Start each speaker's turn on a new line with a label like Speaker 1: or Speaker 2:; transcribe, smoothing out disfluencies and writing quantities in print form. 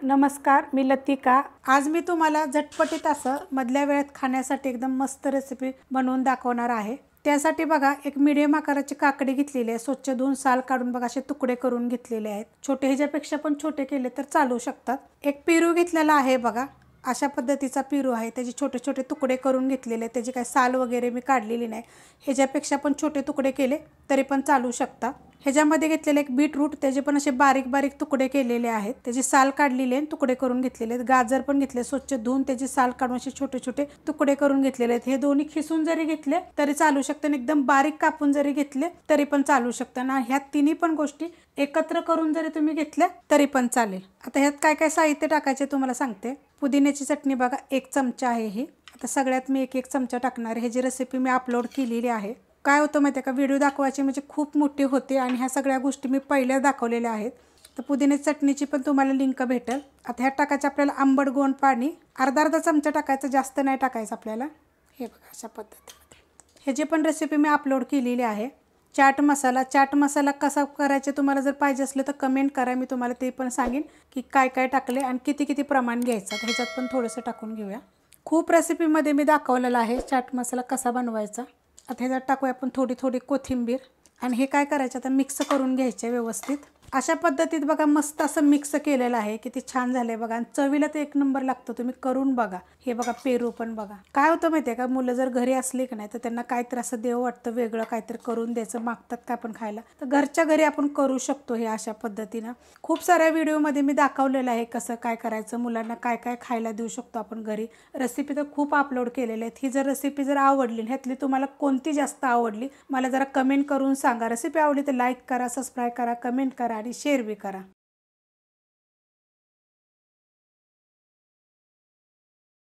Speaker 1: नमस्कार, मी लतिका। आज मी तुम्हाला झटपटीत असं मधल्या वेळेत खाण्यासाठी एकदम मस्त रेसिपी बनवून दाखवणार आहे। त्यासाठी बघा, एक मीडियम आकाराची काकडी घेतलेली आहे। स्वच्छ धुवून साल काढून बघा असे तुकडे करून घेतलेले आहेत। छोटे ह्याच्यापेक्षा पण छोटे केले तर चालू शकतात। एक पेरू घेतलेला आहे बघा, अशा पद्धतीचा पेरू आहे। त्याचे छोटे छोटे तुकडे करून घेतलेले, त्याची काय साल वगैरे मी काढलेली नाही। ह्याच्यापेक्षा पण छोटे तुकडे केले तरी पण चालू शकता। ह्याच्यामध्ये घेतलेले एक बीटरूट, त्याचे पण असे बारीक बारीक तुकडे केलेले आहेत। त्याची साल काढलेली आहे, तुकडे करून घेतलेले आहेत। गाजर पण घेतले, स्वच्छ धुवून त्याची साल काढून असे छोटे छोटे तुकडे करून घेतलेले आहेत। हे दोन्ही खिसून जरी घेतले तरी चालू शकते आणि एकदम बारीक कापून जरी घेतले तरी पण चालू शकतं ना। ह्या तिन्ही पण गोष्टी एकत्र करून जरी तुम्ही घेतल्या तरी पण चालेल। आता ह्यात काय काय साहित्य टाकायचे तुम्हाला सांगते। पुदिन्याची चटणी बघा, 1 चमचा आहे ही। आता सगळ्यात मी 1 चमचा टाकणार आहे। ह्याची रेसिपी मी अपलोड केलेली आहे। काय होतं माहिती आहे का, व्हिडिओ दाखवायची म्हणजे खूप मोठी होते आणि ह्या सगळ्या गोष्टी मी पहिल्या दाखवलेल्या आहेत। तर पुदिन्याची चटणीची पण तुम्हाला लिंक भेटेल। आता ह्यात टाकायचं आपल्याला आंबट गोड पाणी, अर्धा चमचा टाकायचं, जास्त नाही टाकायचं आपल्याला। हे बघा अशा पद्धतीने ह्याची पण रेसिपी मी अपलोड केलेली आहे। चाट मसाला कसा करायचा तुम्हाला जर पाहिजे असलं तर कमेंट करा, मी तुम्हाला ते पण सांगेन की काय काय टाकले आणि किती किती प्रमाण घ्यायचं। ह्याच्यात पण थोडंसं टाकून घेऊया। खूप रेसिपीमध्ये मी दाखवलेला आहे चाट मसाला कसा बनवायचा। आता ह्याच्यात टाकूया आपण थोडी थोडी कोथिंबीर आणि हे काय करायचं आता मिक्स करून घ्यायचे व्यवस्थित। अशा पद्धतीत बघा मस्त असं मिक्स केलेलं आहे, किती छान झालंय बघा। आणि चवीला तर 1 नंबर लागतं, तुम्ही करून बघा। हे बघा पेरू पण बघा, काय होतं माहिती आहे का, मुलं जर घरी असली की नाही तर त्यांना काहीतरी असं देव वाटतं, वेगळं काहीतरी करून द्यायचं मागतात का आपण खायला, तर घरच्या घरी आपण करू शकतो हे अशा पद्धतीनं। खूप साऱ्या व्हिडिओमध्ये मी दाखवलेलं आहे कसं काय करायचं, मुलांना काय काय खायला देऊ शकतो आपण घरी। रेसिपी तर खूप अपलोड केलेल्या आहेत। ही जर रेसिपी जर आवडली, ह्यातली तुम्हाला कोणती जास्त आवडली मला जरा कमेंट करून सांगा। रेसिपी आवडली तर लाईक करा, सबस्क्राईब करा, कमेंट करा आणि शेअर बी करा।